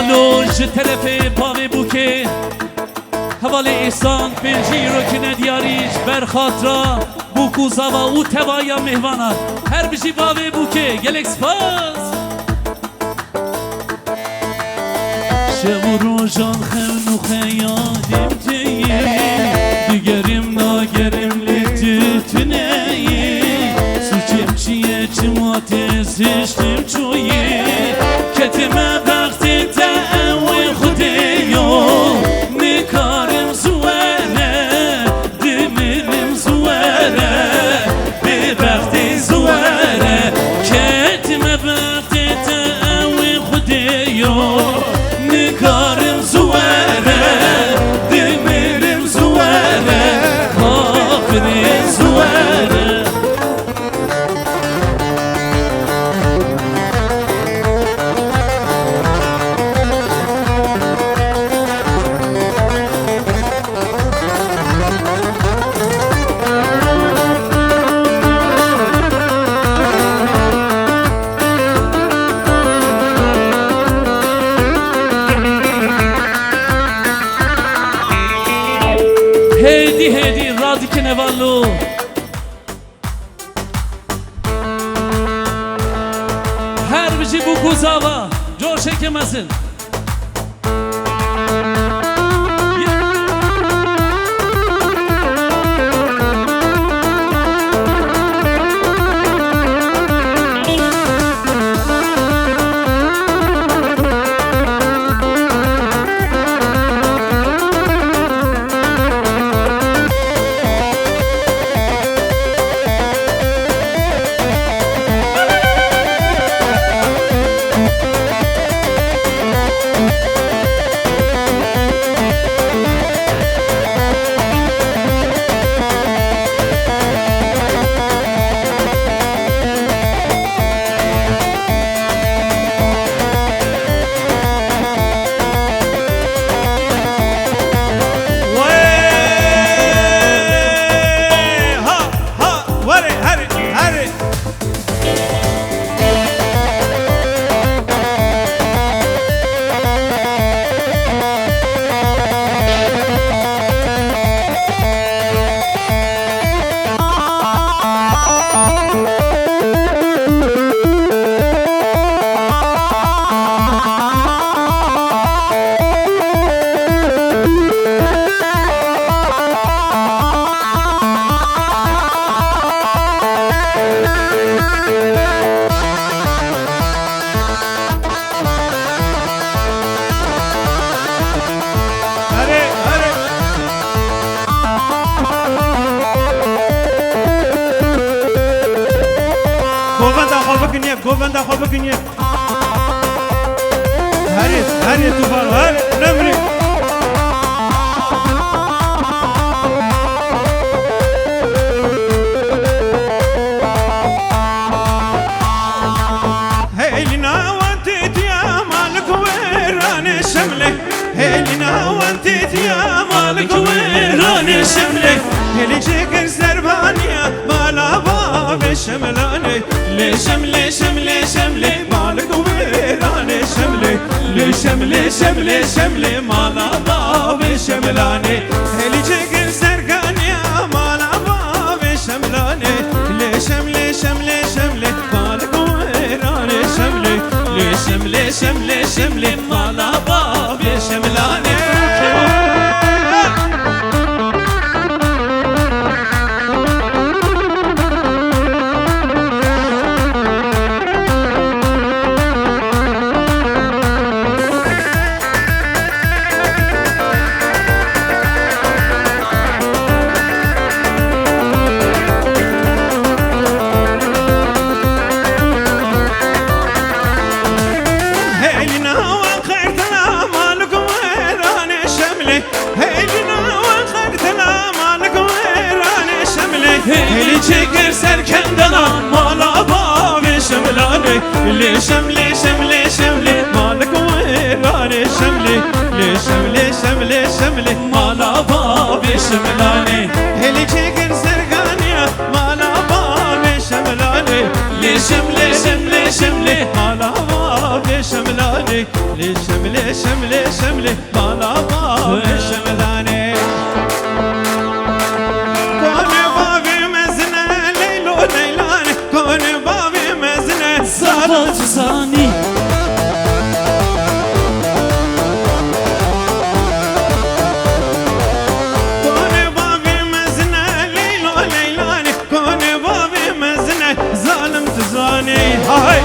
نوالو جه طرف باوی بوکه حوال احسان بلژی رو که ندیاریش بر خاطرا بوکوزا و او توایا مهوانا هر بجی باوی بوکه گلکس پاس شب و روزان خون و خیالیم تیه دیگریم ناگریم لیتتنه سوچیم چیه چمات زشتیم چویه کتمه وقتی تاوی خودیو نکارم زواره دمرم زواره به وقتی زواره کتمه وقتی تاوی خودیو نکارم زواره دمرم زواره کافر زواره هدی رادی که نوالو هر بجی بو کوزاوا جوشه که مسن گوونده خواب بکنیه هری تو بار هر نمری هیلینا وانتیت یا مالک ویران شمله هیلینا وانتیت یا مالک ویران شمله هلی جگر زربانیا بالا باب شملانه لشمله شمله شمله مالک ویرانه شمله لشمله شمله شمله مالا باب شملانه هلی جگر زرگانیا مالا باب شملانه لشمله شمله شمله مالک ویرانه شمله لشمله شمله شمله مالا باب شملانه هلی چگر سرکندنا مالا باب شملانه لشمله شمله شمله مالک ویرانه شمله لشمله شمله شمله مالا باب شملانه هلی چگر سرگانیا مالا باب شملانه لشمله شمله شمله مالا باب شملانه لشمله شملي شملي مالا باب شملاني كوني بابي مزنة ليلو ليلاني كوني بابي مزنة زابا تزاني كوني بابي مزنة ليلو ليلاني كوني بابي مزنة ظالم تزاني هاي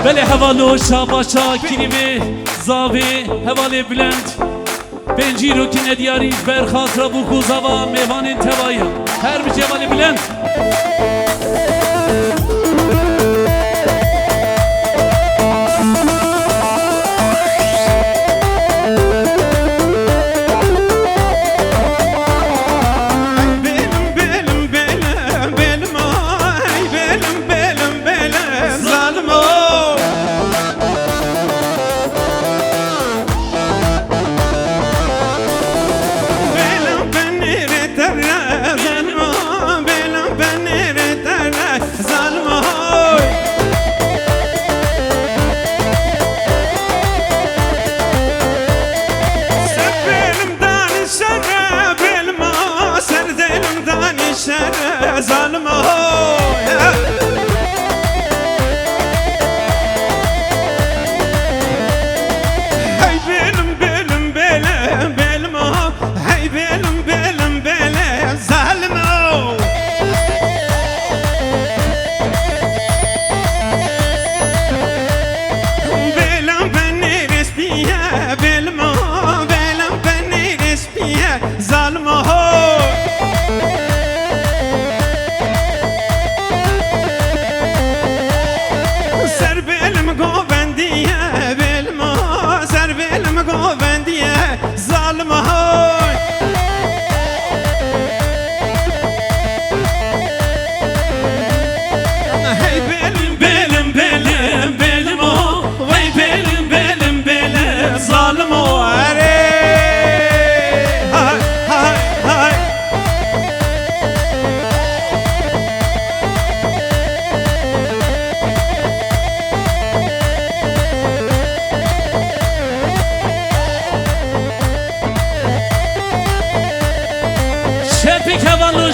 بله حوالو شاباشا کلیوی زاوی حوالی بلند بنجیرو که ندیاری برخاطر بو کوزاوا میوان انتوایا هر بیچ حوالی بلند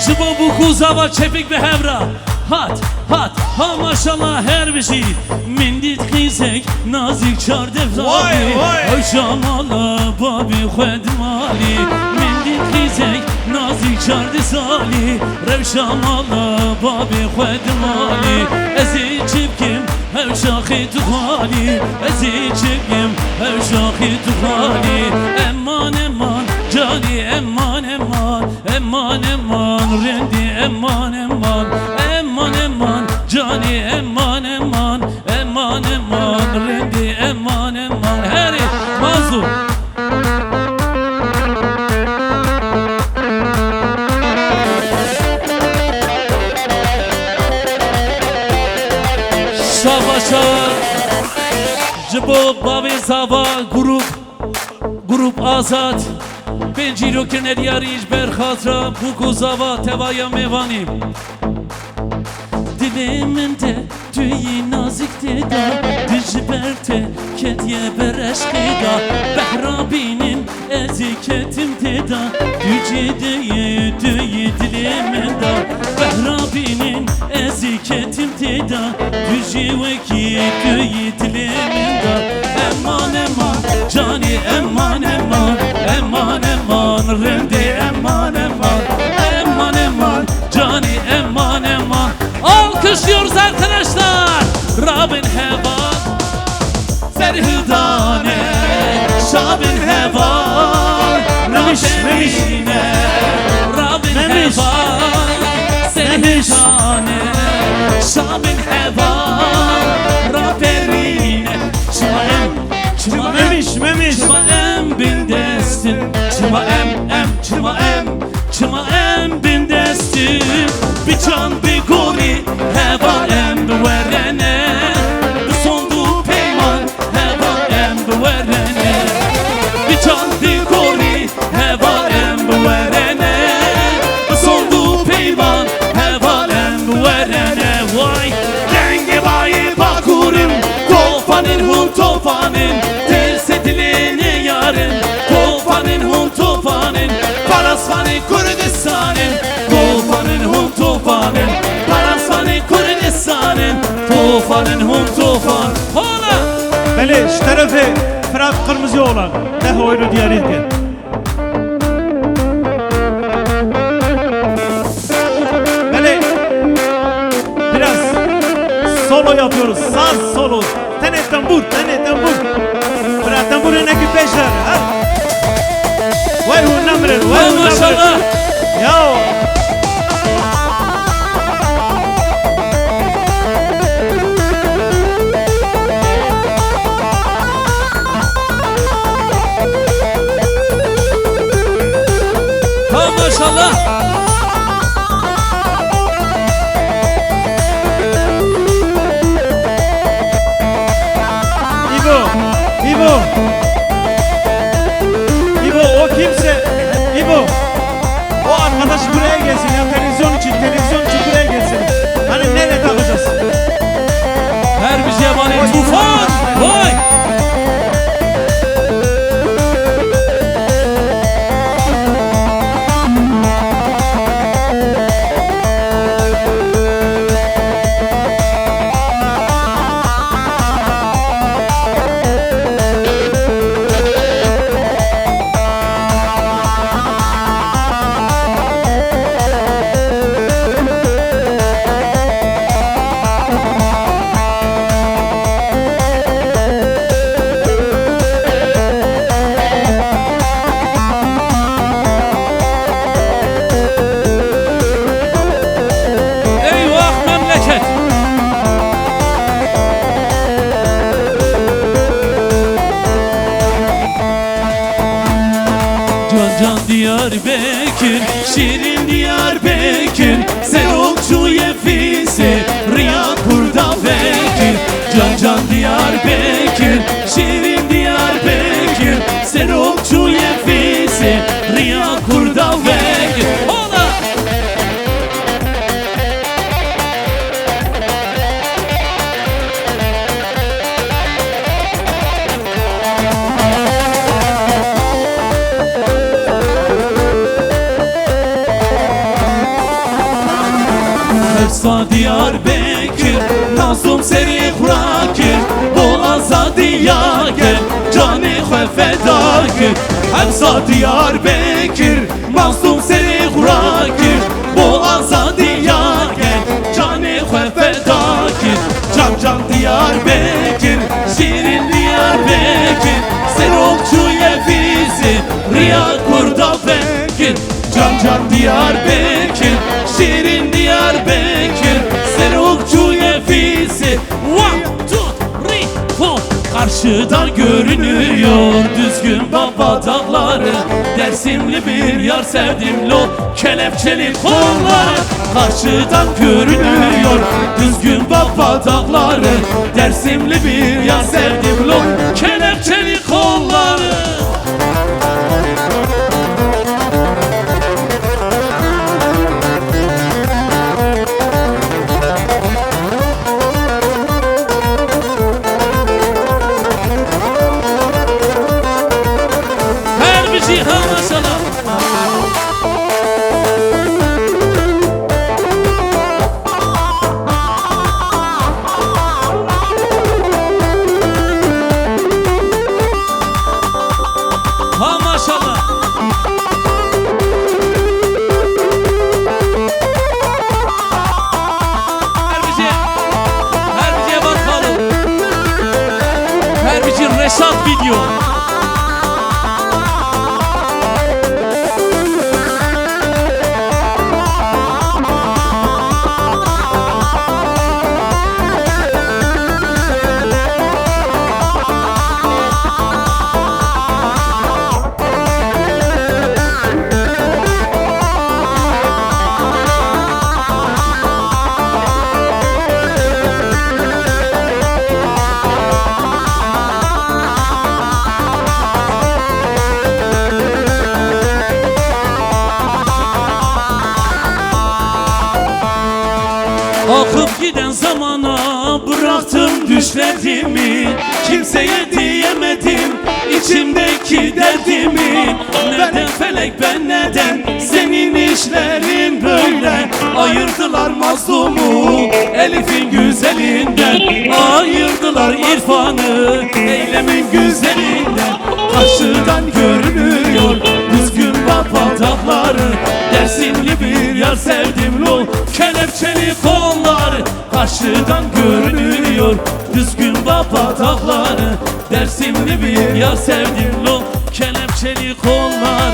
شبو بو کوزاوا چپیک به همراه هات هات ها ماشالله هر بشی من دید خیزک نازک چارده فلالی او شامالا بابی خود مالی من دید خیزک نازک چارده سالی رو شامالا بابی خود مالی ازی چپکم او شاخی تو خالی ازی چپکم او شاخی تو خالی امان امان جانی امان امان امان امان رندی امان امان امان امان جانی امان امان امان امان رندی امان امان هری مازو شاباشا جبو باوی زاوا گروپ آزاد بنجیرو که ندیاریش برخاطر بوکو زاوا توایا میوانیم دلمن ده توی نازک دیدا دجبرته کدیه برشقی دا بحرابینین ازیکتم دیدا دوجیده توی دلمن دا بحرابینین ازیکتم دیدا دوجی وکی توی دلمن دا امان امان جانی امان امان امان امان رندی eman eman eman eman cani eman eman. Alkışlıyoruz arkadaşlar. Rabin heva serhudane Şabin heva Rabine Rabin heva serhudane Şabin heva Rabine Çımaem Çımaem bin destin Çımaem bin destin Bir can bir gori heva em verene Bir sondu peyman hum tofanın Tersetilini yarın Tofanın hum tofanın Parasfanın Kurdistan'ın Tofanın hum tofanın Parasfanın Kurdistan'ın Tofanın hum tofan Hala Beli şu tarafı Fırat kırmızı olan Ne oyunu diğer ilgi Beli Biraz Solo yapıyoruz Saz solo Tane tambur Fırat tamburun eki peşler Vay hu namrın Vay maşallah Ya Ha maşallah İbo o kimse İbo o arkadaş buraya gelsin ya televizyon için buraya gelsin Hani nereye takacağız Her bir yabani tufan Vay Eyvah memleket Can Diyarbakır Şirin Diyarbakır Serokçu yefisi Riya kurda vekir Can Diyarbakır Şirin Diyarbakır Serokçu yefisi Riya kurda vekir Ola Hepsa Diyarbakır Nazım seri Xurakir Bu azadiya gel Canı xwe feda kir Hepsa Diyarbakır Nazım seri Xurakir Bu azadiya gel Canı xwe feda kir Can Diyarbakır Şirin Diyarbakır Serokçu yefizi Riya kurda vekir Can Diyarbakır Şirin Diyarbakır Serokçu yefisi One, two, three, four Karşıdan görünüyor düzgün baba dağları Dersimli bir yar sevdim lo kelepçeli kolları Karşıdan görünüyor düzgün baba dağları Dersimli bir yar sevdim lo kelepçeli kolları Her bir cihan maşallah Akıp giden zamana bıraktım düşlerimi, kimseye diyemedim içimdeki derdimi. Neden felek ben neden, senin işlerin böyle. Ayırdılar mazlumu Elif'in güzelinden, ayırdılar İrfan'ı eylemin güzelinden. Karşıdan görünüyor düzgün baba dağları, Dersimli bir yar sevdim lo kelepçeli kollar. Karşıdan görünüyor düzgün baba dağları, Dersimli bir yar sevdim lo kelepçeli kollar.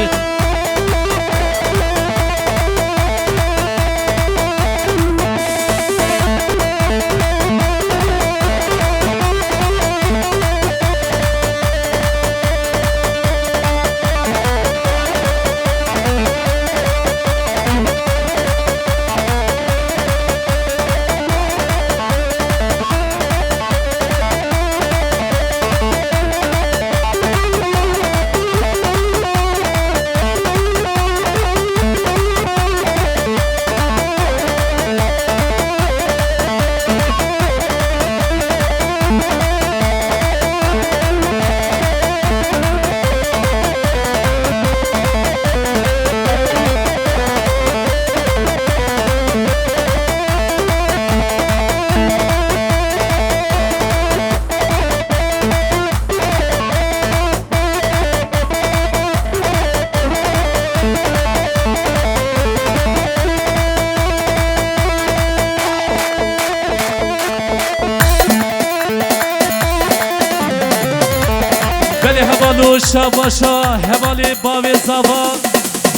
Veli hevalı şabaşa, hevali bave zava,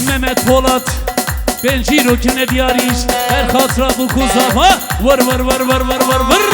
Mehmet Polat, Benciro kine diyariş, Erkat Rabu kuzava, vır vır vır vır vır vır vır.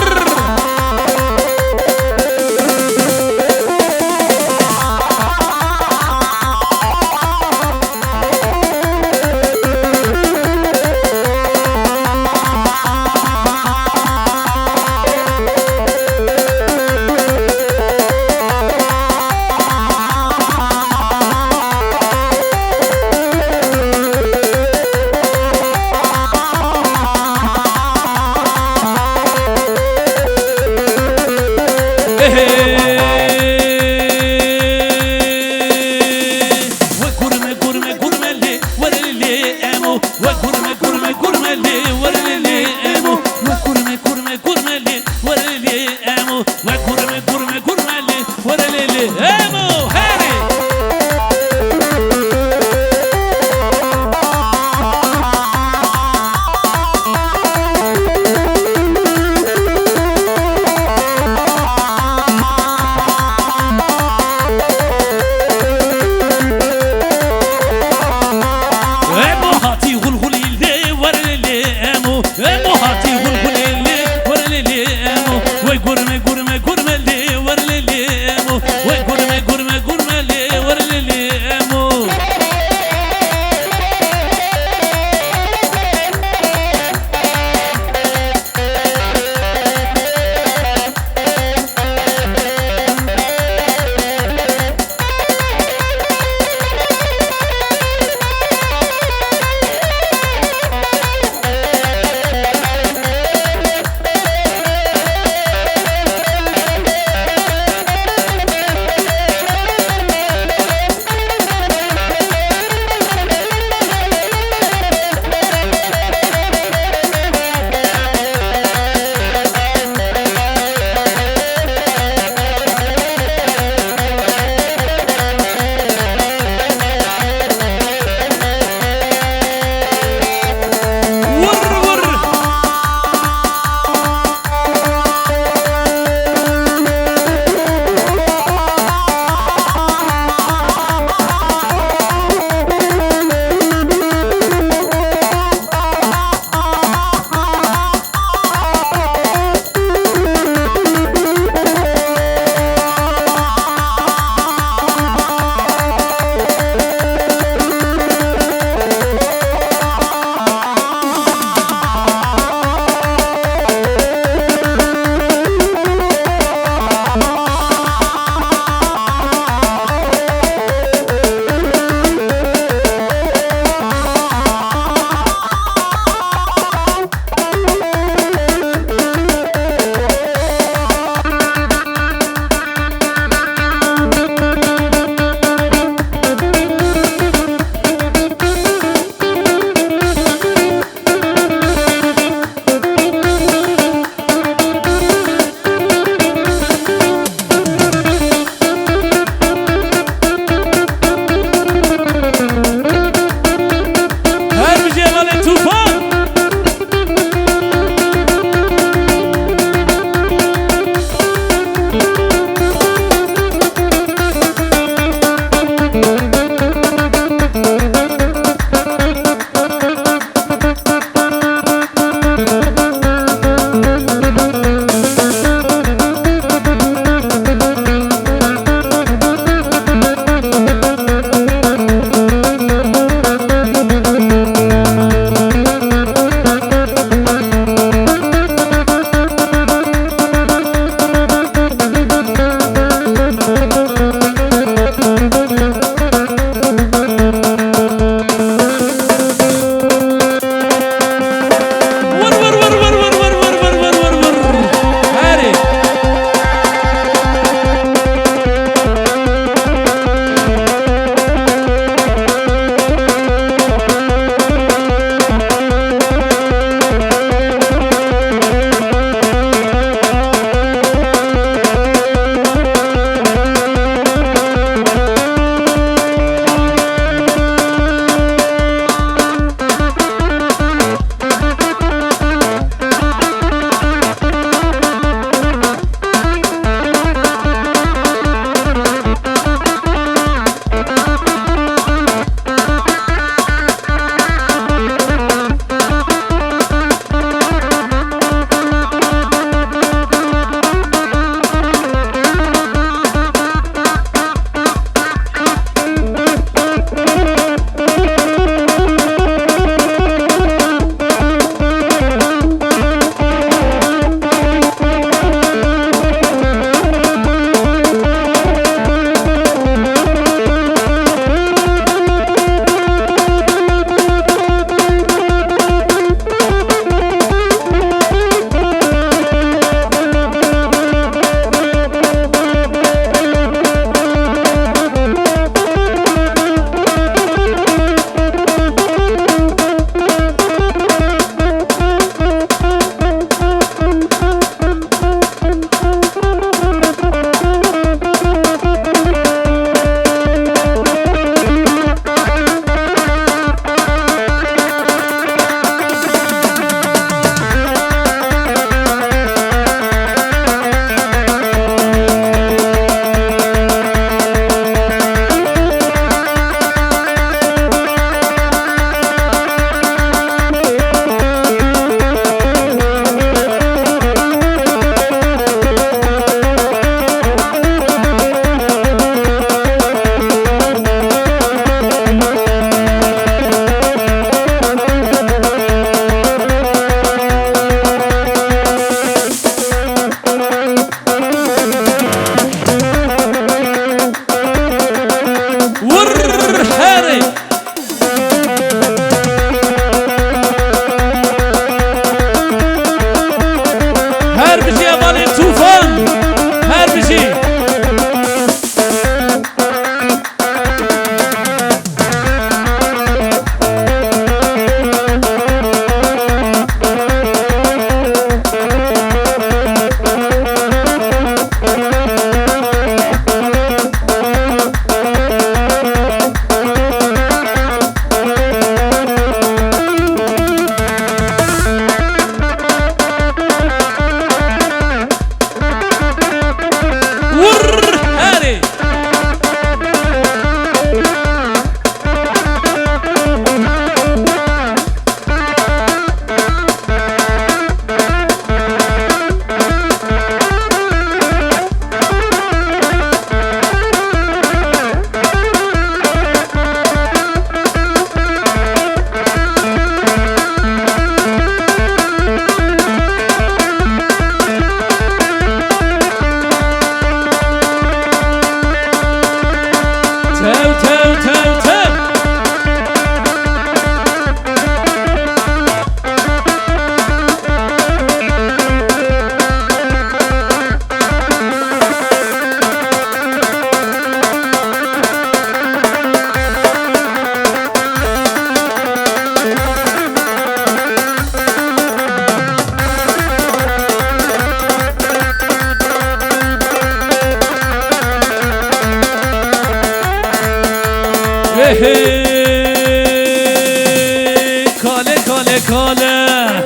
كاله كاله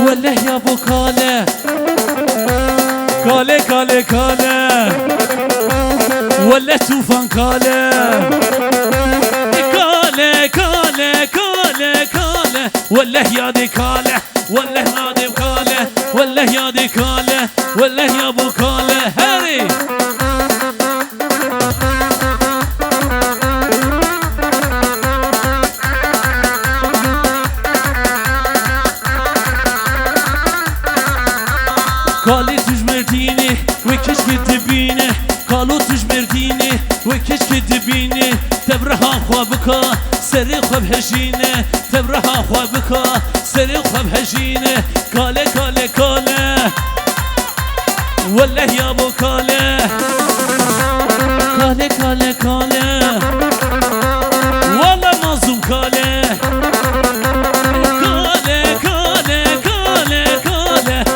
والله يا ابو كاله كاله كاله كاله والله طوفان كاله كاله كاله كاله كاله والله يا دي كاله والله ما دي كاله والله يا دي كاله والله يا ابو كاله هاري کالی توش مردینه و کشک دبینه کالو توش مردینه و کشک دبینه تبرها خواب بکا سری خواب هجینه تبرها خواب بکا سری خواب هجینه کاله کاله کاله والله یا ابو کاله کاله کاله کاله والله مازوم کاله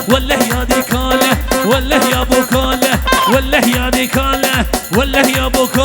والله يا دي كاله والله يا ابو كاله والله يا دي كاله والله يا ابو كاله